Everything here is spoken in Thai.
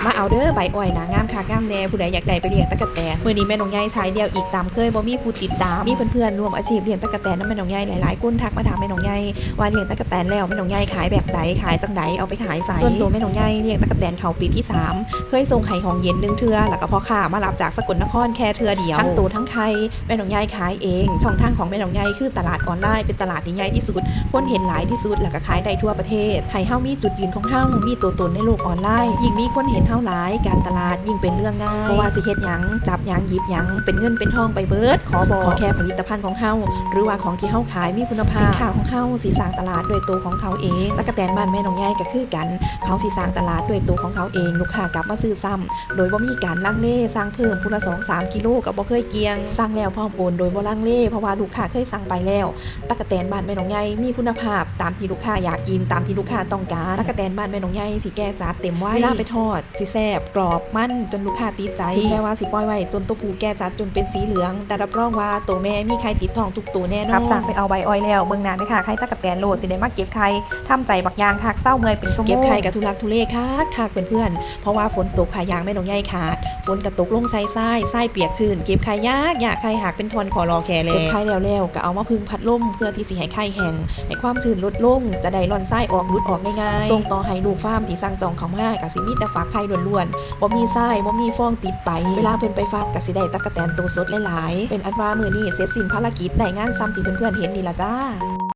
มาเอาเด้อใบอ้อยนะงามคักงามแน่ผู้ใดอยากได้ไปเลี้ยงตะกะแตนมื้อนี้แม่น้องใหญ่ฉายเดียวอีกตามเคยบ่มีผู้ติดตามมีเพื่อนๆร่วมอาชีพเลี้ยงตะกะแตนนำแม่น้องใหญ่หลายๆคนทักมาถามแม่น้องใหญ่ว่าเลี้ยงตะกะแตนแล้วแม่น้องใหญ่ขายแบบใดขายจังใดเอาไปขายไสส่วนตัวแม่น้องใหญ่เลี้ยงตะกะแตนเข้าปีที่3เคยส่งให้ห้องเย็น1เทื่อแล้วก็พ่อค้ามารับจากสกลนครแค่เทื่อเดียวทั้งตัวทั้งไข่แม่น้องใหญ่ขายเองช่องทางของแม่น้องใหญ่คือตลาดออนไลน์เป็นตลาดที่ใหญ่ที่สุดคนเห็นหลายที่สุดแล้วก็ขายได้ทั่วประเทศให้เฮามีจุดยืนของเฮามีตัวตนในโลกออนไลน์ยิ่งมีคนเห็นเฮาหลายการตลาดยิ่งเป็นเรื่องง่ายเพราะว่าสิเฮ็ดหยังจับหยังหยิบหยังเป็นเงินเป็นทองไปเบิดขอแค่ผลิตภัณฑ์ของเฮาหรือว่าของที่เฮาขายมีคุณภาพสินค้าของเฮาสิสร้างตลาดด้วยตัวของเขาเองตะกะแตนบ้านแม่น้องใหญ่ก็คือกันเขาสิสร้างตลาดด้วยตัวของเขาเองลูกค้ากลับมาซื้อซ้ำโดยบ่มีการลังเลสั่งเพิ่มพุ่นละ2-3 กิโลก็บ่เคยเกี่ยงสั่งแล้วพร้อมโอนโดยบ่ลังเลเพราะว่าลูกค้าเคยสั่งไปแล้วตะกะแตนบ้านแม่น้องใหญ่มีคุณภาพตามที่ลูกค้าอยากกินตามที่ลูกค้าต้องการตะกะแตนบ้านแม่น้องใหญ่สิแก้จัดเต็มไว้เวลาไปทอดสิแซ่บกรอบมันจนลูกค้าติดใจถึงแม้ว่าสิปล่อยไว้จนตัวผู้แก่จัดจนเป็นสีเหลืองแต่รับรองว่าตัวแม่มีไข่ติดท้องทุกตัวแน่นอนครับจากไปเอาใบอ้อยแล้วเบิ่งหน้าแม่ค่ะไข่ตะกะแตนโลดสิได้มาเก็บไข่ทำใจบักยางคักเศร้าเมื่อยเป็นชั่วโมงเก็บไข่กับทุลักทุเลคักเพื่อนๆเพราะว่าฝนตกพายางแม่น้องใหญ่ขาดฝนกระตกลงใส่ทรายเปียกชื้นเก็บไข่ยากไข่หักเป็นทอนขอรอแค่เลยเก็บไข่แล้วก็เอามาพึ่งพัดลมเพื่อที่สิให้ไข่แห้งให้ความชื้นลดลงจะได้ร่อนทรายออกรุดออกง่ายๆส่งต่อให้ลูกฟาร์มที่สั่งจองเข้ามาก็สิมีแต่ฝากไข่ล้วนๆบ่มีทรายบ่มีฟองติดไปเวลาเพิ่นไปฝากก็สิได้ตะกะแตนตัวสดหลายๆเป็นอันว่ามื้อนี้เสร็จสิ้นภารกิจได้งานซ้ำที่เพื่อนๆเห็นนี่ล่ะจ้า